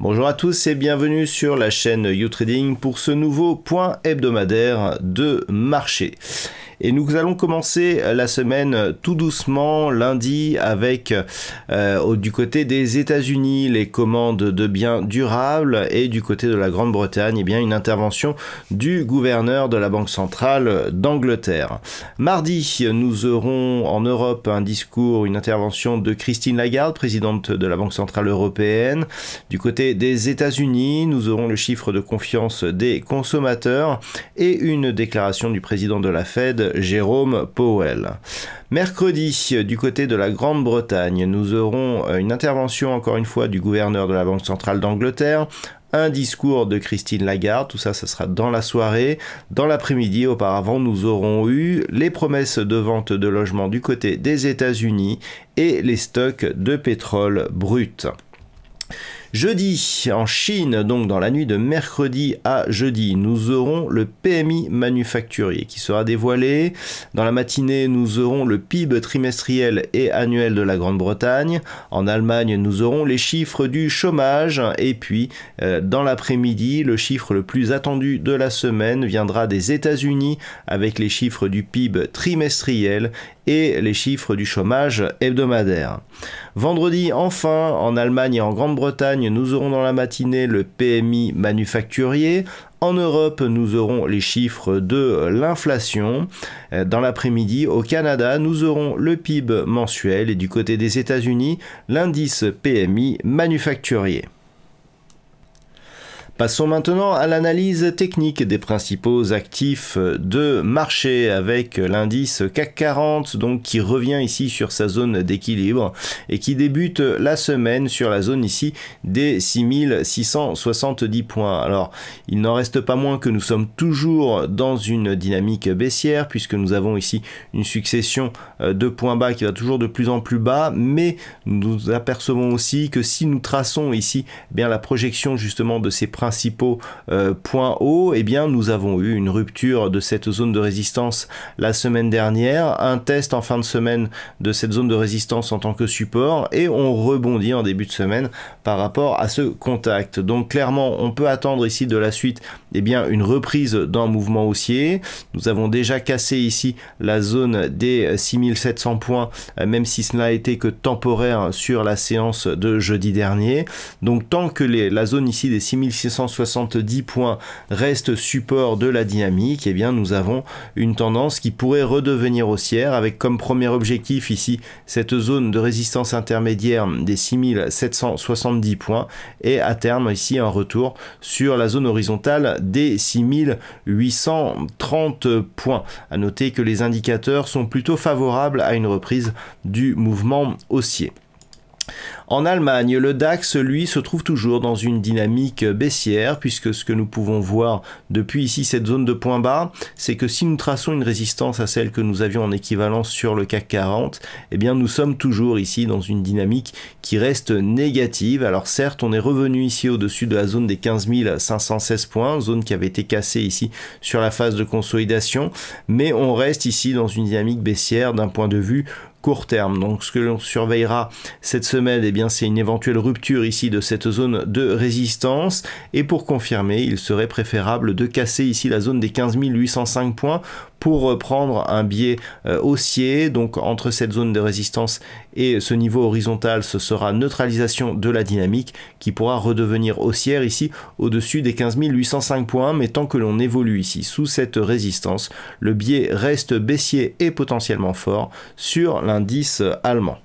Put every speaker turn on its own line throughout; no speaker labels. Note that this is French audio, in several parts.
Bonjour à tous et bienvenue sur la chaîne YouTrading pour ce nouveau point hebdomadaire de marché. Et nous allons commencer la semaine tout doucement lundi avec du côté des États-Unis les commandes de biens durables et du côté de la Grande-Bretagne une intervention du gouverneur de la Banque centrale d'Angleterre. Mardi, nous aurons en Europe un discours, une intervention de Christine Lagarde, présidente de la Banque centrale européenne. Du côté des États-Unis, nous aurons le chiffre de confiance des consommateurs et une déclaration du président de la Fed, Jérôme Powell. Mercredi, du côté de la Grande-Bretagne, nous aurons une intervention encore une fois du gouverneur de la Banque centrale d'Angleterre, un discours de Christine Lagarde, tout ça, ça sera dans la soirée. Dans l'après-midi, auparavant, nous aurons eu les promesses de vente de logements du côté des États-Unis et les stocks de pétrole brut. Jeudi, en Chine, donc dans la nuit de mercredi à jeudi, nous aurons le PMI manufacturier qui sera dévoilé. Dans la matinée, nous aurons le PIB trimestriel et annuel de la Grande-Bretagne. En Allemagne, nous aurons les chiffres du chômage. Et puis, dans l'après-midi, le chiffre le plus attendu de la semaine viendra des États-Unis avec les chiffres du PIB trimestriel et les chiffres du chômage hebdomadaire. Vendredi, enfin, en Allemagne et en Grande-Bretagne, nous aurons dans la matinée le PMI manufacturier. En Europe, nous aurons les chiffres de l'inflation. Dans l'après-midi, au Canada, nous aurons le PIB mensuel et du côté des États-Unis, l'indice PMI manufacturier. Passons maintenant à l'analyse technique des principaux actifs de marché avec l'indice CAC 40 donc qui revient ici sur sa zone d'équilibre et qui débute la semaine sur la zone ici des 6670 points. Alors, il n'en reste pas moins que nous sommes toujours dans une dynamique baissière puisque nous avons ici une succession de points bas qui va toujours de plus en plus bas, mais nous apercevons aussi que si nous traçons ici la projection justement de ces principaux points hauts, nous avons eu une rupture de cette zone de résistance la semaine dernière, un test en fin de semaine de cette zone de résistance en tant que support et on rebondit en début de semaine par rapport à ce contact. Donc clairement, on peut attendre ici de la suite une reprise d'un mouvement haussier. Nous avons déjà cassé ici la zone des 6700 points, même si cela a été que temporaire sur la séance de jeudi dernier. Donc tant que la zone ici des 6670 points reste support de la dynamique, nous avons une tendance qui pourrait redevenir haussière avec comme premier objectif ici cette zone de résistance intermédiaire des 6770 points et à terme ici un retour sur la zone horizontale des 6830 points. À noter que les indicateurs sont plutôt favorables à une reprise du mouvement haussier. En Allemagne, le DAX, lui, se trouve toujours dans une dynamique baissière, puisque ce que nous pouvons voir depuis ici cette zone de point bas, c'est que si nous traçons une résistance à celle que nous avions en équivalence sur le CAC 40, nous sommes toujours ici dans une dynamique qui reste négative. Alors certes, on est revenu ici au-dessus de la zone des 15 516 points, zone qui avait été cassée ici sur la phase de consolidation, mais on reste ici dans une dynamique baissière d'un point de vue court terme. Donc ce que l'on surveillera cette semaine, c'est une éventuelle rupture ici de cette zone de résistance et pour confirmer, il serait préférable de casser ici la zone des 15 805 points pour prendre un biais haussier. Donc entre cette zone de résistance et ce niveau horizontal, ce sera neutralisation de la dynamique qui pourra redevenir haussière ici au-dessus des 15 805 points, mais tant que l'on évolue ici sous cette résistance, le biais reste baissier et potentiellement fort sur l'indice allemand.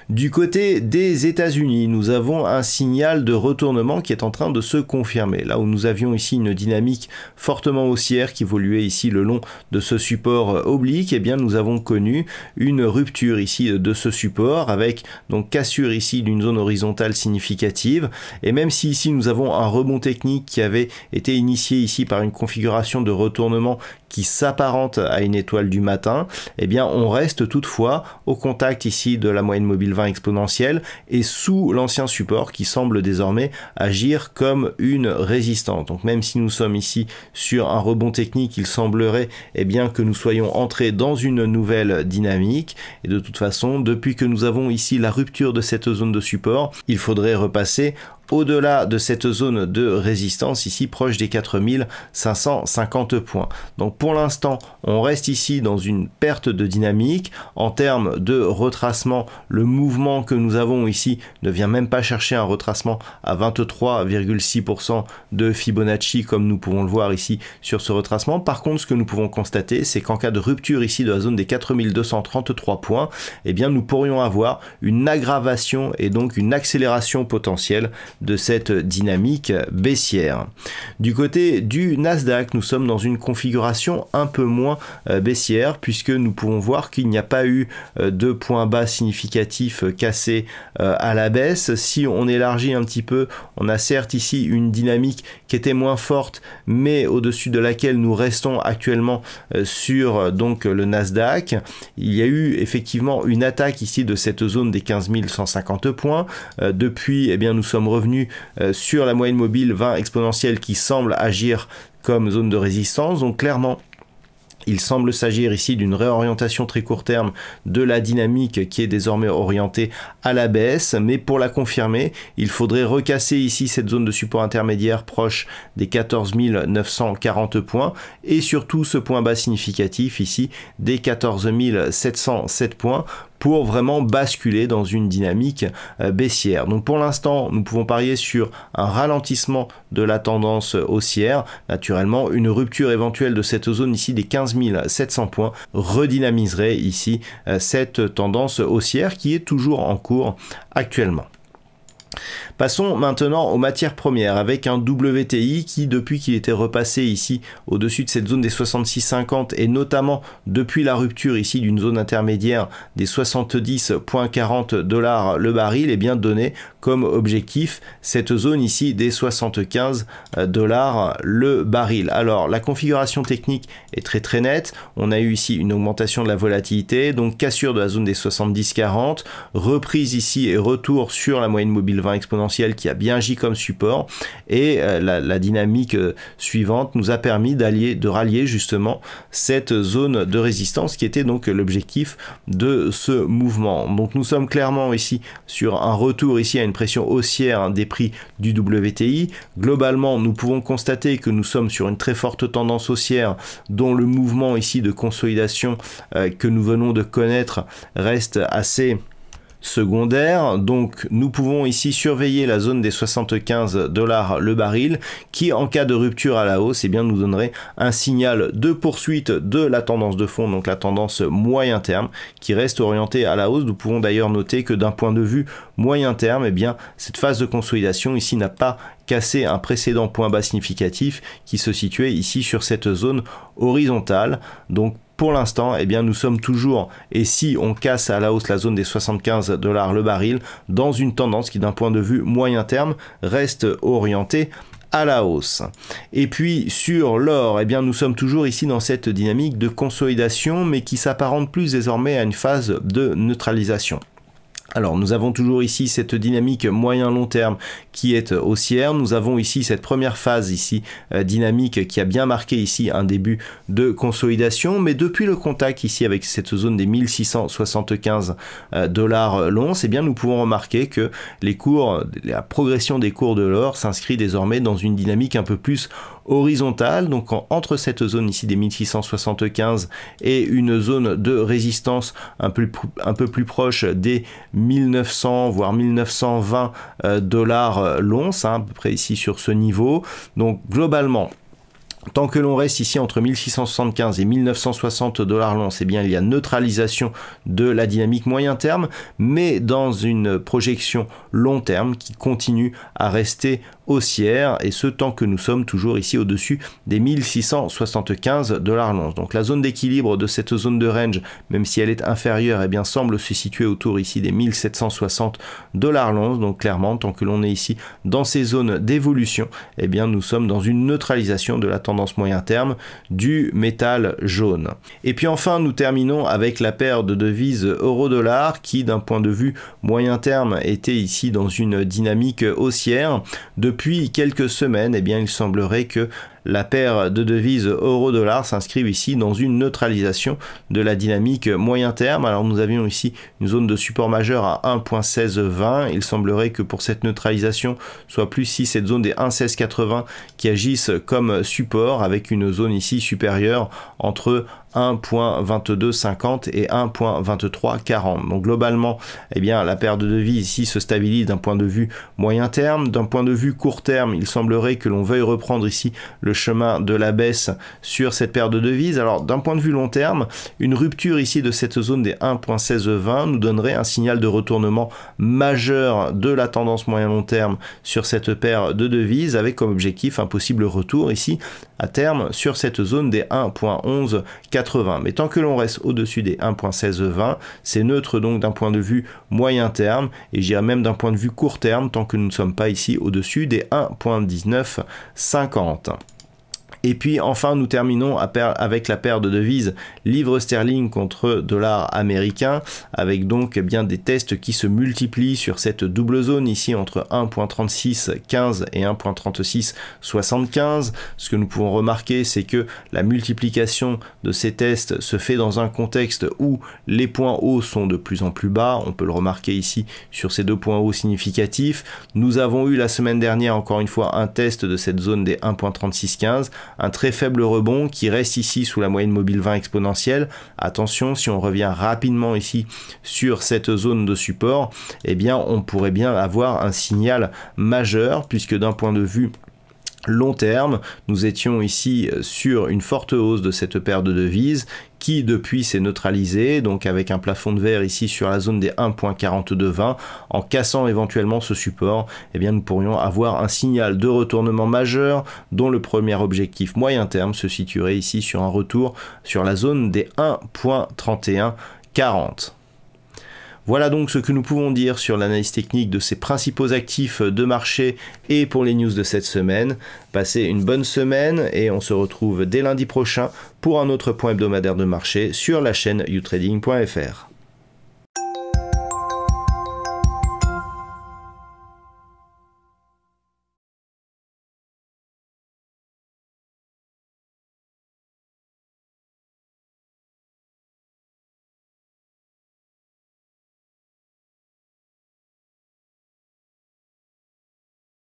Du côté des États-Unis, nous avons un signal de retournement qui est en train de se confirmer. Là où nous avions ici une dynamique fortement haussière qui évoluait ici le long de ce support oblique, nous avons connu une rupture ici de ce support avec donc cassure ici d'une zone horizontale significative. Et même si ici nous avons un rebond technique qui avait été initié ici par une configuration de retournement qui s'apparente à une étoile du matin, on reste toutefois au contact ici de la moyenne mobile 20 exponentielle et sous l'ancien support qui semble désormais agir comme une résistance. Donc même si nous sommes ici sur un rebond technique, il semblerait bien que nous soyons entrés dans une nouvelle dynamique, et de toute façon, depuis que nous avons ici la rupture de cette zone de support, il faudrait repasser au-delà de cette zone de résistance, ici proche des 4550 points. Donc pour l'instant, on reste ici dans une perte de dynamique. En termes de retracement, le mouvement que nous avons ici ne vient même pas chercher un retracement à 23,6% de Fibonacci, comme nous pouvons le voir ici sur ce retracement. Par contre, ce que nous pouvons constater, c'est qu'en cas de rupture ici de la zone des 4233 points, nous pourrions avoir une aggravation et donc une accélération potentielle de cette dynamique baissière. Du côté du Nasdaq, nous sommes dans une configuration un peu moins baissière, puisque nous pouvons voir qu'il n'y a pas eu de point bas significatif cassé à la baisse. Si on élargit un petit peu, on a certes ici une dynamique qui était moins forte, mais au-dessus de laquelle nous restons actuellement sur donc le Nasdaq. Il y a eu effectivement une attaque ici de cette zone des 15 150 points. Depuis, nous sommes revenus sur la moyenne mobile 20 exponentielle qui semble agir comme zone de résistance. Donc clairement, il semble s'agir ici d'une réorientation très court terme de la dynamique qui est désormais orientée à la baisse, mais pour la confirmer, il faudrait recasser ici cette zone de support intermédiaire proche des 14 940 points et surtout ce point bas significatif ici des 14 707 points pour vraiment basculer dans une dynamique baissière. Donc pour l'instant, nous pouvons parier sur un ralentissement de la tendance haussière. Naturellement, une rupture éventuelle de cette zone ici des 15 700 points redynamiserait ici cette tendance haussière qui est toujours en cours actuellement. Passons maintenant aux matières premières avec un WTI qui, depuis qu'il était repassé ici au-dessus de cette zone des 66,50 et notamment depuis la rupture ici d'une zone intermédiaire des 70,40 $ le baril, donné comme objectif cette zone ici des 75 $ le baril. Alors la configuration technique est très nette. On a eu ici une augmentation de la volatilité, donc cassure de la zone des 70,40, reprise ici et retour sur la moyenne mobile 20 exponentielle qui a bien agi comme support, et la dynamique suivante nous a permis de rallier justement cette zone de résistance qui était donc l'objectif de ce mouvement. Donc nous sommes clairement ici sur un retour ici à une pression haussière des prix du WTI. Globalement, nous pouvons constater que nous sommes sur une très forte tendance haussière dont le mouvement ici de consolidation que nous venons de connaître reste assez secondaire. Donc nous pouvons ici surveiller la zone des 75 $ le baril qui, en cas de rupture à la hausse, nous donnerait un signal de poursuite de la tendance de fond, donc la tendance moyen terme qui reste orientée à la hausse. Nous pouvons d'ailleurs noter que d'un point de vue moyen terme, cette phase de consolidation ici n'a pas cassé un précédent point bas significatif qui se situait ici sur cette zone horizontale. Donc pour l'instant, nous sommes toujours, et si on casse à la hausse la zone des 75 $ le baril, dans une tendance qui d'un point de vue moyen terme reste orientée à la hausse. Et puis sur l'or, nous sommes toujours ici dans cette dynamique de consolidation, mais qui s'apparente plus désormais à une phase de neutralisation. Alors nous avons toujours ici cette dynamique moyen-long terme qui est haussière. Nous avons ici cette première phase ici dynamique qui a bien marqué ici un début de consolidation, mais depuis le contact ici avec cette zone des 1675 $ l'once, nous pouvons remarquer que la progression des cours de l'or s'inscrit désormais dans une dynamique un peu plus horizontale, donc entre cette zone ici des 1675 et une zone de résistance un peu plus proche des 1900 voire 1920 $ l'once, à peu près ici sur ce niveau. Donc globalement, tant que l'on reste ici entre 1675 et 1960 $ l'once, il y a neutralisation de la dynamique moyen terme, mais dans une projection long terme qui continue à rester haussière, et ce tant que nous sommes toujours ici au-dessus des 1675 $ l'once. Donc la zone d'équilibre de cette zone de range, même si elle est inférieure, eh bien semble se situer autour ici des 1760 $ l'once. Donc clairement, tant que l'on est ici dans ces zones d'évolution, eh bien nous sommes dans une neutralisation de la tendance moyen terme du métal jaune. Et puis enfin, nous terminons avec la paire de devises euro-dollar qui, d'un point de vue moyen terme, était ici dans une dynamique haussière. Depuis quelques semaines, eh bien il semblerait que la paire de devises euro-dollar s'inscrive ici dans une neutralisation de la dynamique moyen terme. Alors nous avions ici une zone de support majeur à 1.1620. Il semblerait que pour cette neutralisation, soit plus ici cette zone des 1.1680 qui agisse comme support, avec une zone ici supérieure entre 1.2250 et 1.2340. Donc globalement, eh bien, la paire de devises ici se stabilise d'un point de vue moyen terme. D'un point de vue court terme, il semblerait que l'on veuille reprendre ici le chemin de la baisse sur cette paire de devises. Alors d'un point de vue long terme, une rupture ici de cette zone des 1.1620 nous donnerait un signal de retournement majeur de la tendance moyen long terme sur cette paire de devises, avec comme objectif un possible retour ici à terme sur cette zone des 1.1180. Mais tant que l'on reste au-dessus des 1.1620, c'est neutre donc d'un point de vue moyen terme, et je dirais même d'un point de vue court terme, tant que nous ne sommes pas ici au-dessus des 1.1950. Et puis enfin, nous terminons avec la paire de devises livre sterling contre dollar américain, avec donc bien des tests qui se multiplient sur cette double zone ici entre 1.3615 et 1.3675. Ce que nous pouvons remarquer, c'est que la multiplication de ces tests se fait dans un contexte où les points hauts sont de plus en plus bas. On peut le remarquer ici sur ces deux points hauts significatifs. Nous avons eu la semaine dernière encore une fois un test de cette zone des 1.3615, un très faible rebond qui reste ici sous la moyenne mobile 20 exponentielle. Attention, si on revient rapidement ici sur cette zone de support, eh bien on pourrait bien avoir un signal majeur, puisque d'un point de vue long terme, nous étions ici sur une forte hausse de cette paire de devises qui depuis s'est neutralisée, donc avec un plafond de verre ici sur la zone des 1.4220. En cassant éventuellement ce support, eh bien nous pourrions avoir un signal de retournement majeur dont le premier objectif moyen terme se situerait ici sur un retour sur la zone des 1.3140. Voilà donc ce que nous pouvons dire sur l'analyse technique de ces principaux actifs de marché et pour les news de cette semaine. Passez une bonne semaine et on se retrouve dès lundi prochain pour un autre point hebdomadaire de marché sur la chaîne youtrading.fr.